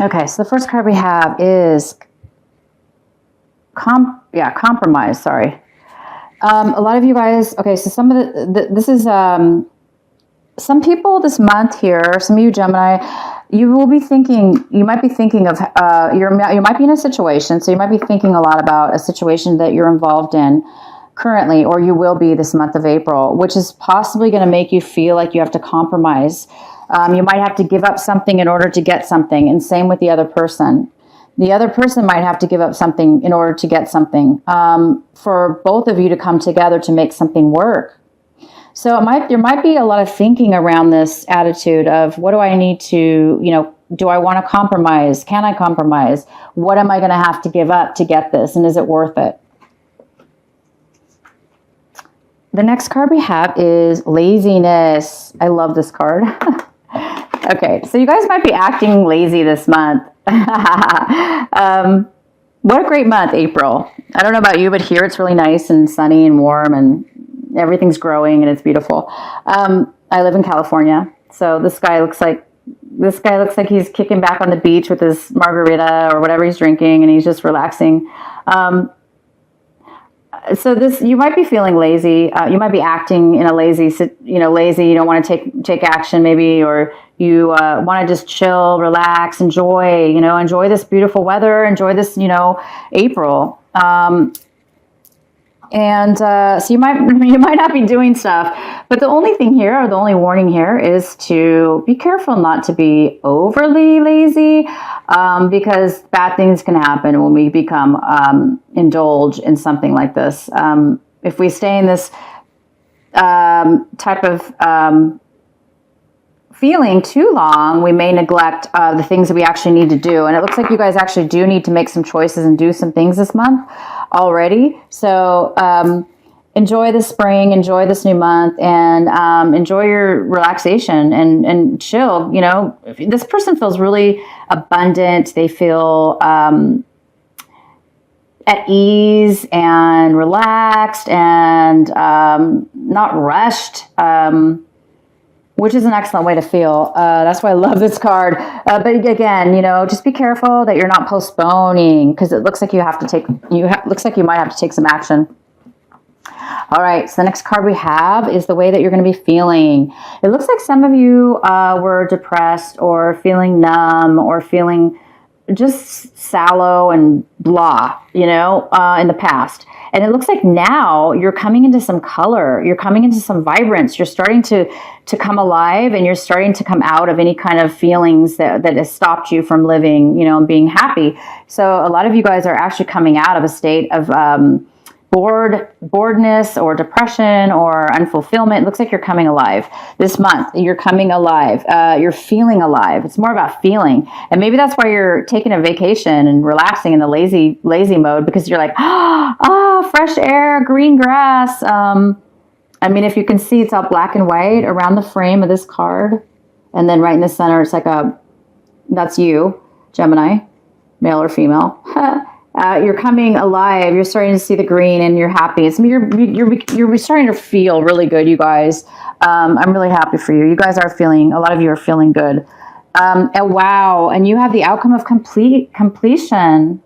Okay, so the first card we have is compromise. Sorry. A lot of you guys. Okay, so some of this is some people this month here. Some of you Gemini, you will be thinking. You might be thinking of you might be in a situation. So you might be thinking a lot about a situation that you're involved in currently, or you will be this month of April, which is possibly going to make you feel like you have to compromise. You might have to give up something in order to get something, and same with the other person. The other person might have to give up something in order to get something, for both of you to come together to make something work. So there might be a lot of thinking around this attitude of, what do I need to, do I want to compromise? Can I compromise? What am I going to have to give up to get this? And is it worth it? The next card we have is laziness. I love this card. Okay, so you guys might be acting lazy this month. What a great month, April. I don't know about you, but here it's really nice and sunny and warm and everything's growing and it's beautiful. I live in California, so this guy looks like he's kicking back on the beach with his margarita or whatever he's drinking, and he's just relaxing. So you might be feeling lazy. You might be acting in a lazy. You don't want to take action maybe, or you want to just chill, relax, enjoy this beautiful weather, enjoy this, April. So you might not be doing stuff, but the only thing here, or the only warning here, is to be careful not to be overly lazy, because bad things can happen when we become indulge in something like this. If we stay in this type of feeling too long, we may neglect the things that we actually need to do. And it looks like you guys actually do need to make some choices and do some things this month already. So enjoy the spring, enjoy this new month, and enjoy your relaxation and chill. This person feels really abundant. They feel at ease and relaxed and not rushed. Which is an excellent way to feel. That's why I love this card. But again, just be careful that you're not postponing, because it looks like you might have to take some action. All right, so the next card we have is the way that you're going to be feeling. It looks like some of you were depressed or feeling numb or feeling just sallow and blah, in the past. And it looks like now you're coming into some color, you're coming into some vibrance, you're starting to come alive, and you're starting to come out of any kind of feelings that has stopped you from living, and being happy. So a lot of you guys are actually coming out of a state of boredness or depression or unfulfillment. It looks like you're coming alive this month. You're coming alive. You're feeling alive. It's more about feeling. And maybe that's why you're taking a vacation and relaxing in the lazy mode, because you're like, fresh air, green grass. If you can see, it's all black and white around the frame of this card. And then right in the center, it's like that's you, Gemini, male or female. You're coming alive. You're starting to see the green, and you're happy. You're starting to feel really good, you guys. I'm really happy for you. You guys a lot of you are feeling good. And wow, and you have the outcome of completion.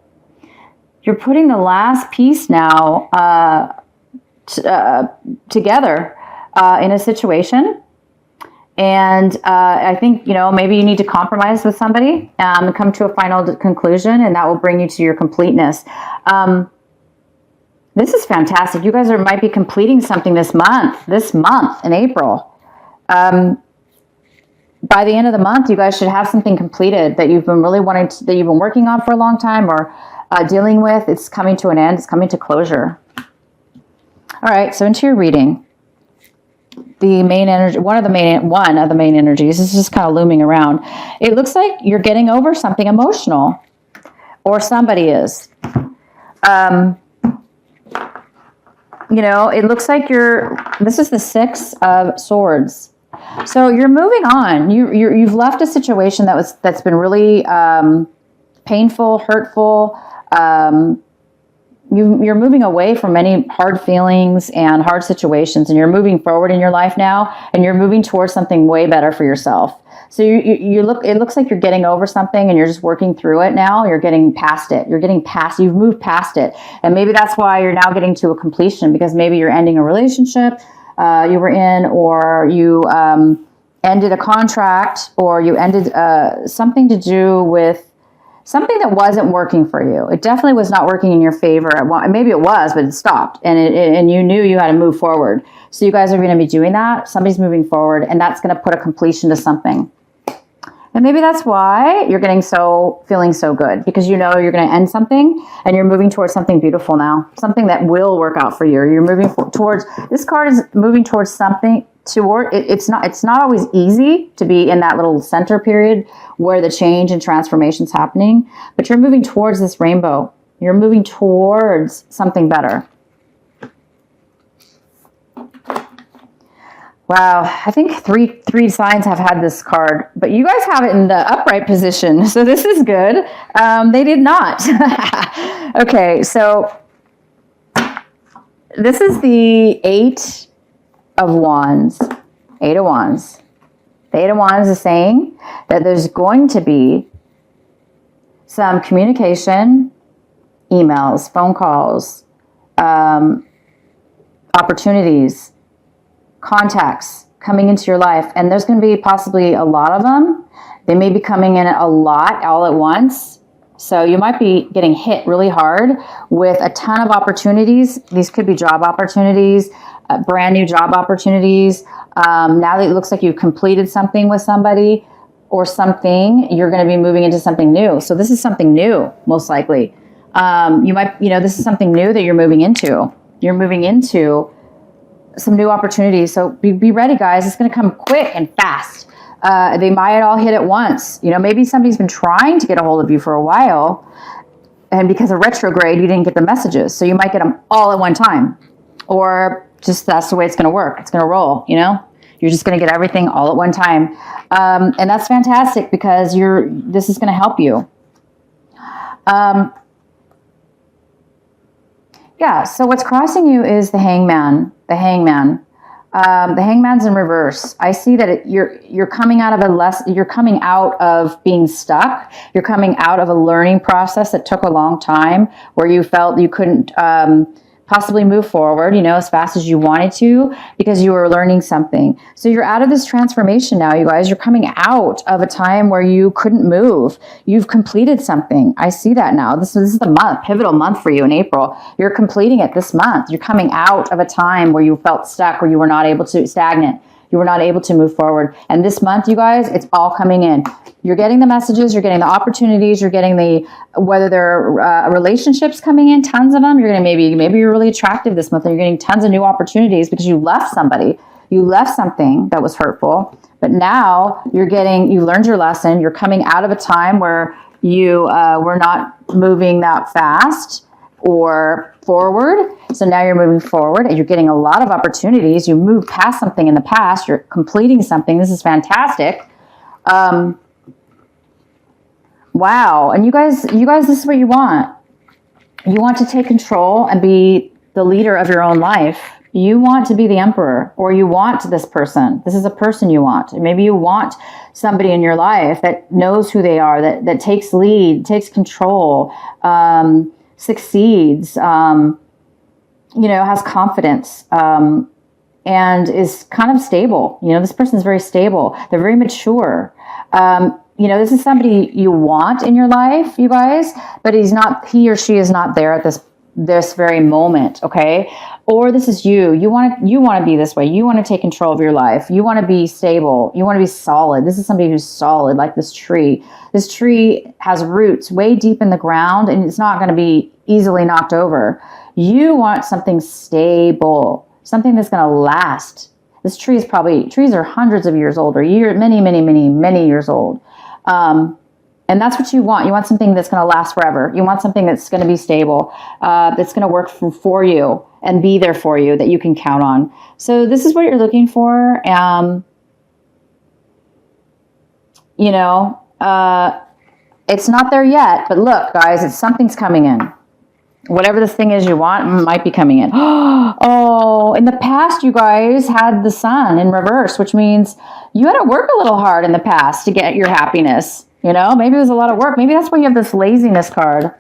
You're putting the last piece now together in a situation. And I think, maybe you need to compromise with somebody and come to a final conclusion, and that will bring you to your completeness. This is fantastic. You guys might be completing something this month in April. By the end of the month, you guys should have something completed that you've been that you've been working on for a long time, or dealing with. It's coming to an end. It's coming to closure. All right. So into your reading. The main energy, one of the main energies is just kind of looming around. It looks like you're getting over something emotional, or somebody is. It looks like this is the Six of Swords. So you're moving on. You've left a situation that's been really painful, hurtful. You're moving away from many hard feelings and hard situations, and you're moving forward in your life now, and you're moving towards something way better for yourself. So you look, it looks like you're getting over something and you're just working through it now. You're getting past it. You've moved past it. And maybe that's why you're now getting to a completion, because maybe you're ending a relationship you were in, or you ended a contract, or you ended something to do with something that wasn't working for you. It definitely was not working in your favor. Maybe it was, but it stopped, and you knew you had to move forward. So you guys are going to be doing that. Somebody's moving forward, and that's going to put a completion to something. And maybe that's why you're feeling so good, because you know you're going to end something and you're moving towards something beautiful now, something that will work out for you. You're moving towards, this card is moving towards something. It's not always easy to be in that little center period where the change and transformation is happening, but you're moving towards this rainbow. You're moving towards something better. Wow, I think three signs have had this card, but you guys have it in the upright position, so this is good. They did not. Okay, so this is the Eight of Wands. Eight of Wands. The Eight of Wands is saying that there's going to be some communication, emails, phone calls, opportunities, contacts coming into your life, and there's going to be possibly a lot of them. They may be coming in a lot all at once, so you might be getting hit really hard with a ton of opportunities. These could be job opportunities, brand new job opportunities. Now that it looks like you've completed something with somebody or something, you're going to be moving into something new. So this is something new, most likely. This is something new that you're moving into. You're moving into some new opportunities. So be ready, guys. It's going to come quick and fast. They might all hit at once. Maybe somebody's been trying to get a hold of you for a while, and because of retrograde, you didn't get the messages. So you might get them all at one time, or just that's the way it's going to work. It's going to roll. You're just going to get everything all at one time, and that's fantastic, because this is going to help you. Yeah, so what's crossing you is the Hangman. The Hangman. The Hangman's in reverse. I see that you're coming out of being stuck. You're coming out of a learning process that took a long time, where you felt you couldn't possibly move forward, as fast as you wanted to, because you were learning something. So you're out of this transformation now, you guys. You're coming out of a time where you couldn't move. You've completed something. I see that now. This is the month, pivotal month for you in April. You're completing it this month. You're coming out of a time where you felt stuck, where you were not able to, stagnant. You were not able to move forward. And this month, you guys, it's all coming in. You're getting the messages, you're getting the opportunities, you're getting whether they're relationships coming in, tons of them. You're going to maybe you're really attractive this month, and you're getting tons of new opportunities because you left somebody. You left something that was hurtful, but now you learned your lesson. You're coming out of a time where you were not moving that fast or forward. So now you're moving forward and you're getting a lot of opportunities. You moved past something in the past. You're completing something. This is fantastic. Wow. And you guys, this is what you want. You want to take control and be the leader of your own life. You want to be the emperor, or you want this person. This is a person you want. Maybe you want somebody in your life that knows who they are, that takes lead, takes control, succeeds, has confidence, and is kind of stable. This person is very stable. They're very mature. This is somebody you want in your life, you guys, but he or she is not there at this very moment, okay? Or this is you. You want to be this way. You want to take control of your life. You want to be stable. You want to be solid. This is somebody who's solid, like this tree. This tree has roots way deep in the ground, and it's not going to be easily knocked over. You want something stable, something that's going to last. This trees are hundreds of years old, or many, many, many, many years old. And that's what you want. You want something that's going to last forever. You want something that's going to be stable, that's going to work for you and be there for you, that you can count on. So this is what you're looking for. It's not there yet, but look, guys, something's coming in. Whatever this thing is you want might be coming in. Oh, in the past, you guys had the sun in reverse, which means you had to work a little hard in the past to get your happiness. You know, maybe it was a lot of work. Maybe that's why you have this laziness card.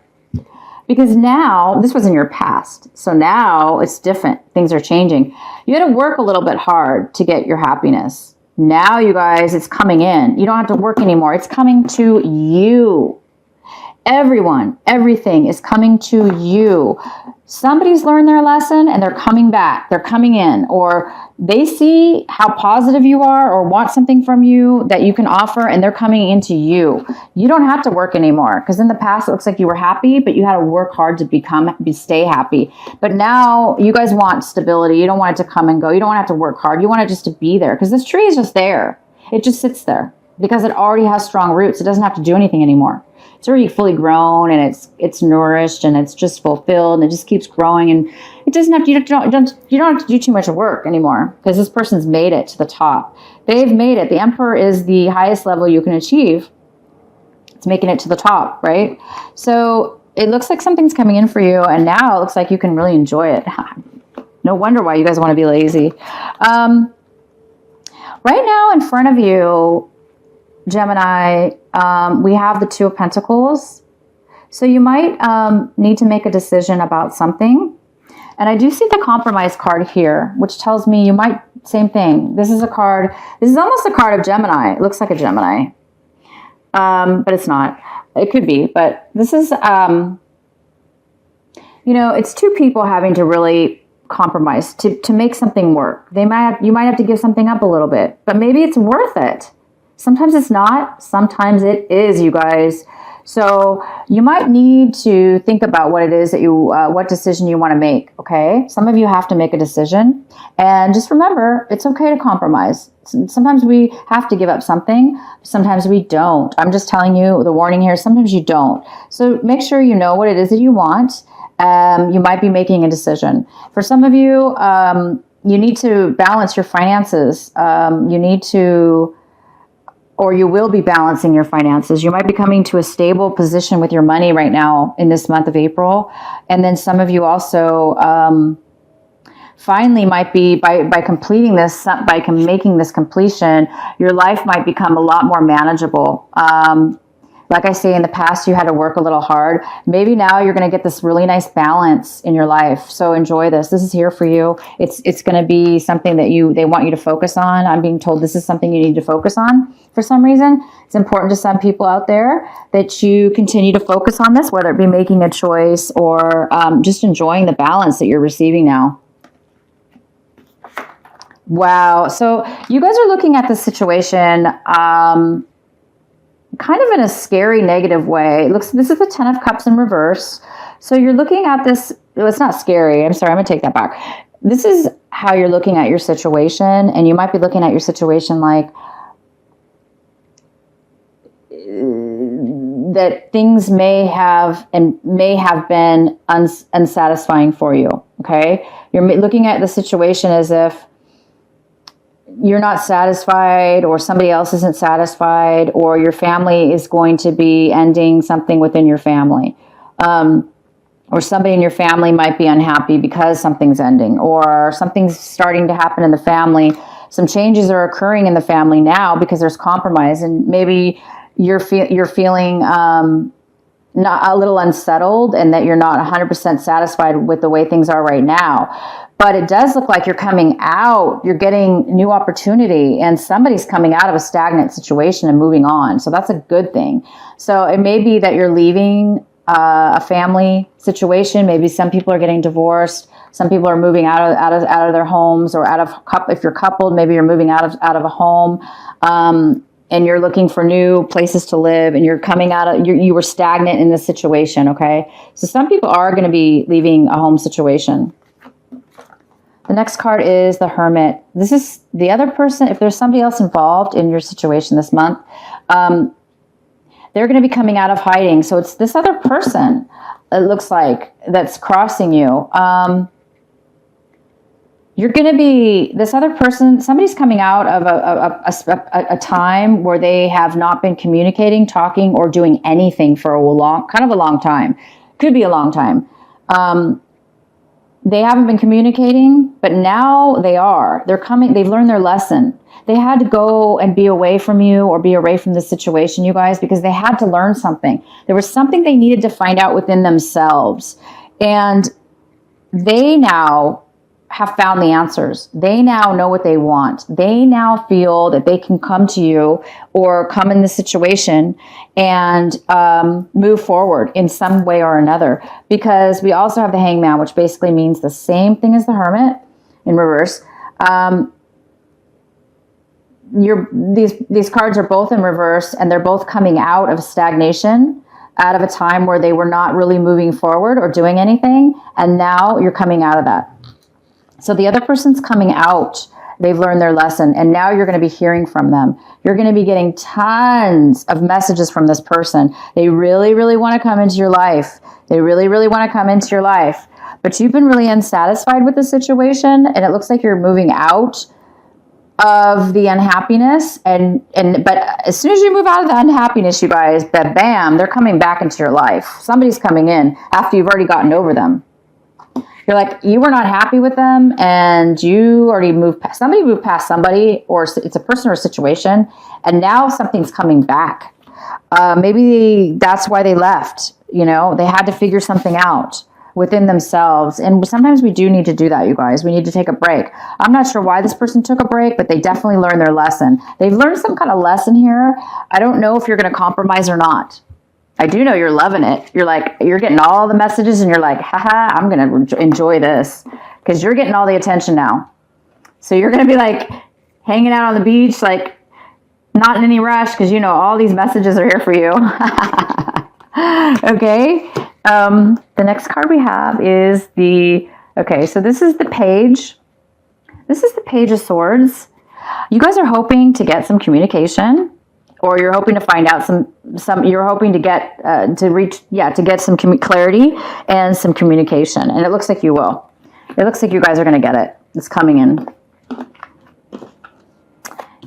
Because now, this was in your past. So now it's different. Things are changing. You had to work a little bit hard to get your happiness. Now, you guys, it's coming in. You don't have to work anymore. It's coming to you. Everyone, everything is coming to you. Somebody's learned their lesson and they're coming back. They're coming in, or they see how positive you are or want something from you that you can offer, and they're coming into you. You don't have to work anymore, because in the past it looks like you were happy, but you had to work hard to stay happy. But now you guys want stability. You don't want it to come and go. You don't want to have to work hard. You want it just to be there, because this tree is just there. It just sits there because it already has strong roots. It doesn't have to do anything anymore. It's already fully grown, and it's nourished, and it's just fulfilled, and it just keeps growing, and it doesn't have to, you don't have to do too much work anymore, because this person's made it to the top. They've made it. The Emperor is the highest level you can achieve. It's making it to the top, right? So it looks like something's coming in for you, and now it looks like you can really enjoy it. No wonder why you guys want to be lazy. Right now in front of you, Gemini, we have the Two of Pentacles. So you might need to make a decision about something. And I do see the Compromise card here, which tells me you might, same thing. This is a card, this is almost a card of Gemini. It looks like a Gemini. But it's not. It could be, but this is, it's two people having to really compromise to make something work. You might have to give something up a little bit, but maybe it's worth it. Sometimes it's not. Sometimes it is, you guys. So you might need to think about what it is that what decision you want to make, okay? Some of you have to make a decision. And just remember, it's okay to compromise. Sometimes we have to give up something. Sometimes we don't. I'm just telling you the warning here. Sometimes you don't. So make sure you know what it is that you want. You might be making a decision. For some of you, you need to balance your finances. You will be balancing your finances. You might be coming to a stable position with your money right now in this month of April. And then some of you also finally might be, by completing this, by making this completion, your life might become a lot more manageable. Like I say, in the past, you had to work a little hard. Maybe now you're going to get this really nice balance in your life. So enjoy this. This is here for you. It's going to be something that they want you to focus on. I'm being told this is something you need to focus on for some reason. It's important to some people out there that you continue to focus on this, whether it be making a choice or just enjoying the balance that you're receiving now. Wow. So you guys are looking at this situation kind of in a scary, negative way. This is the Ten of Cups in reverse. So you're looking at this, well, it's not scary. I'm sorry, I'm going to take that back. This is how you're looking at your situation, and you might be looking at your situation like that things may have been unsatisfying for you, okay? You're looking at the situation as if you're not satisfied, or somebody else isn't satisfied, or your family is going to be ending something within your family. Or somebody in your family might be unhappy because something's ending, or something's starting to happen in the family. Some changes are occurring in the family now because there's compromise, and maybe you're feeling not a little unsettled, and that you're not 100% satisfied with the way things are right now. But it does look like you're coming out, you're getting new opportunity, and somebody's coming out of a stagnant situation and moving on. So that's a good thing. So it may be that you're leaving a family situation. Maybe some people are getting divorced. Some people are moving out of their homes, or if you're coupled, maybe you're moving out of a home. And you're looking for new places to live, and you're coming out of, you were stagnant in this situation, okay? So some people are going to be leaving a home situation. The next card is the Hermit. This is the other person. If there's somebody else involved in your situation this month, they're going to be coming out of hiding. So it's this other person, it looks like, that's crossing you. You're going to be, this other person, somebody's coming out of a time where they have not been communicating, talking, or doing anything for a long time. Could be a long time. They haven't been communicating, but now they are. They're coming. They've learned their lesson. They had to go and be away from you or be away from the situation, you guys, because they had to learn something. There was something they needed to find out within themselves. And they now have found the answers. They now know what they want. They now feel that they can come to you or come in this situation and move forward in some way or another. Because we also have the Hangman, which basically means the same thing as the Hermit in reverse. These cards are both in reverse, and they're both coming out of stagnation, out of a time where they were not really moving forward or doing anything, and now you're coming out of that. So the other person's coming out. They've learned their lesson, and now you're going to be hearing from them. You're going to be getting tons of messages from this person. They really, really want to come into your life. They really, really want to come into your life. But you've been really unsatisfied with the situation, and it looks like you're moving out of the unhappiness. But as soon as you move out of the unhappiness, you guys, bam, they're coming back into your life. Somebody's coming in after you've already gotten over them. You're like, you were not happy with them, and you already moved past somebody, or it's a person or a situation, and now something's coming back. Maybe that's why they left. You know, they had to figure something out within themselves. And sometimes we do need to do that, you guys. We need to take a break. I'm not sure why this person took a break, but they definitely learned their lesson. They've learned some kind of lesson here. I don't know if you're going to compromise or not. I do know you're loving it. You're getting all the messages, and you're like, haha, I'm going to enjoy this, because you're getting all the attention now. So you're going to be like hanging out on the beach, like not in any rush, because you know all these messages are here for you. Okay. The next card we have is so this is the Page. This is the Page of Swords. You guys are hoping to get some communication, or you're hoping to find out you're hoping to get, to get some clarity and some communication. And it looks like you will. It looks like you guys are going to get it. It's coming in.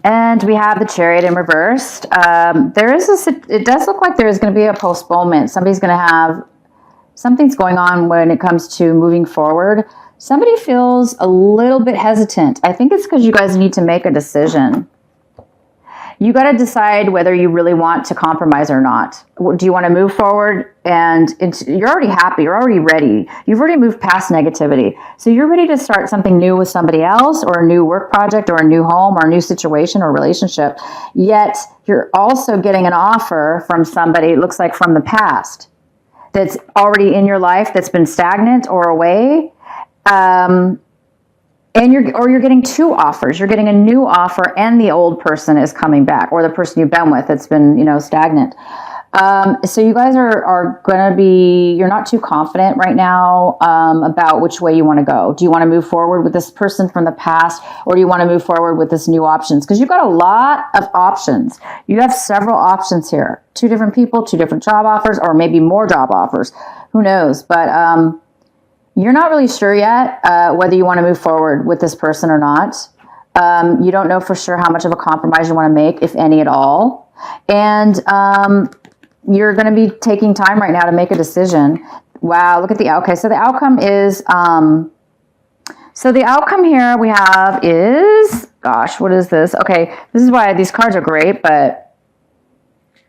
And we have the Chariot in reversed. It does look like there is going to be a postponement. Something's going on when it comes to moving forward. Somebody feels a little bit hesitant. I think it's because you guys need to make a decision. You got to decide whether you really want to compromise or not. Do you want to move forward? And you're already happy. You're already ready. You've already moved past negativity. So you're ready to start something new with somebody else, or a new work project, or a new home, or a new situation or relationship. Yet you're also getting an offer from somebody, it looks like from the past, that's already in your life, that's been stagnant or away. And you're getting two offers. You're getting a new offer, and the old person is coming back, or the person you've been with that's been, stagnant. So you guys are going to you're not too confident right now about which way you want to go. Do you want to move forward with this person from the past, or do you want to move forward with this new options? Because you've got a lot of options. You have several options here. 2 different people, 2 different job offers, or maybe more job offers. Who knows? But you're not really sure yet whether you want to move forward with this person or not. You don't know for sure how much of a compromise you want to make, if any at all. And you're going to be taking time right now to make a decision. Wow, look at the outcome. So the outcome is, so the outcome here we have is, gosh, what is this? Okay, this is why these cards are great, but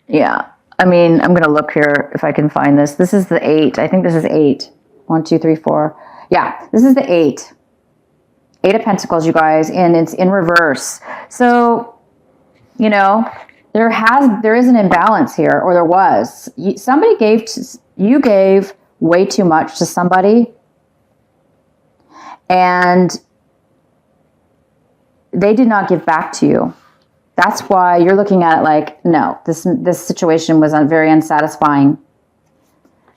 yeah. I mean, I'm going to look here if I can find this. This is the 8. I think this is 8. 1, 2, 3, 4. Yeah, this is the 8. 8 of Pentacles, you guys, and it's in reverse. So, there is an imbalance here, or there was. You gave way too much to somebody, and they did not give back to you. That's why you're looking at it like, no, this situation was very unsatisfying.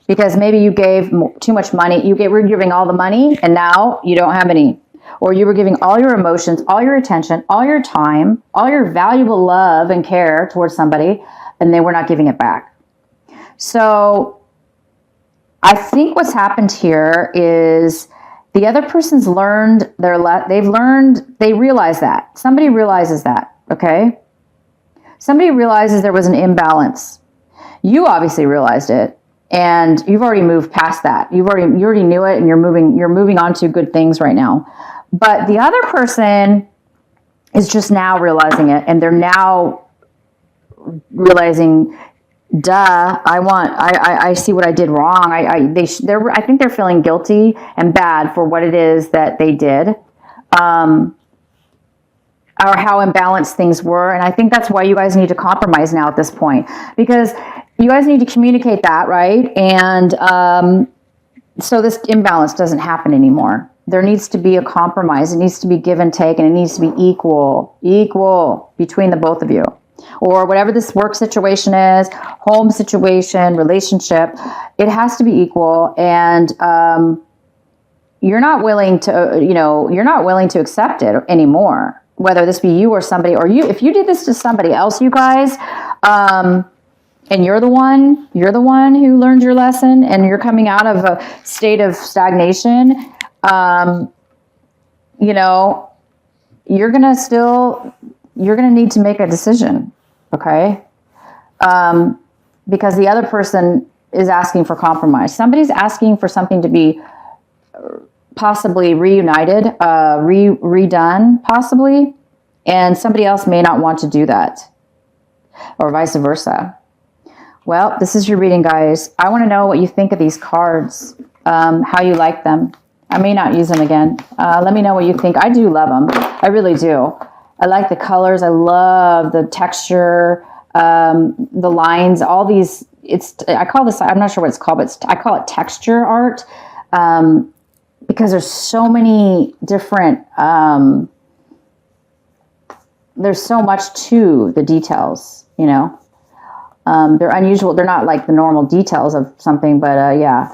Because maybe you gave too much money. You were giving all the money, and now you don't have any. Or you were giving all your emotions, all your attention, all your time, all your valuable love and care towards somebody, and they were not giving it back. So I think what's happened here is the other person's learned they realize that. Somebody realizes that, okay? Somebody realizes there was an imbalance. You obviously realized it. and you've already moved past that. You already knew it, and you're moving on to good things right now. But the other person is just now realizing it, and they're now realizing, duh, I see what I did wrong. I think they're feeling guilty and bad for what it is that they did, or how imbalanced things were. And I think that's why you guys need to compromise now at this point, because you guys need to communicate that, right? And so this imbalance doesn't happen anymore. There needs to be a compromise. It needs to be give and take, and it needs to be equal between the both of you. Or whatever this work situation is, home situation, relationship, it has to be equal. And you're not willing to accept it anymore. Whether this be you or somebody, or you, if you did this to somebody else, you guys, and you're the one who learned your lesson, and you're coming out of a state of stagnation, you're going to need to make a decision. Okay. Because the other person is asking for compromise. Somebody's asking for something to be possibly reunited, redone, possibly. And somebody else may not want to do that, or vice versa. Well, this is your reading, guys. I want to know what you think of these cards, how you like them. I may not use them again. Let me know what you think. I do love them. I really do. I like the colors. I love the texture, the lines, all these. I call this, I'm not sure what it's called, but I call it texture art, because there's so many different, there's so much to the details, they're unusual. They're not like the normal details of something, but yeah.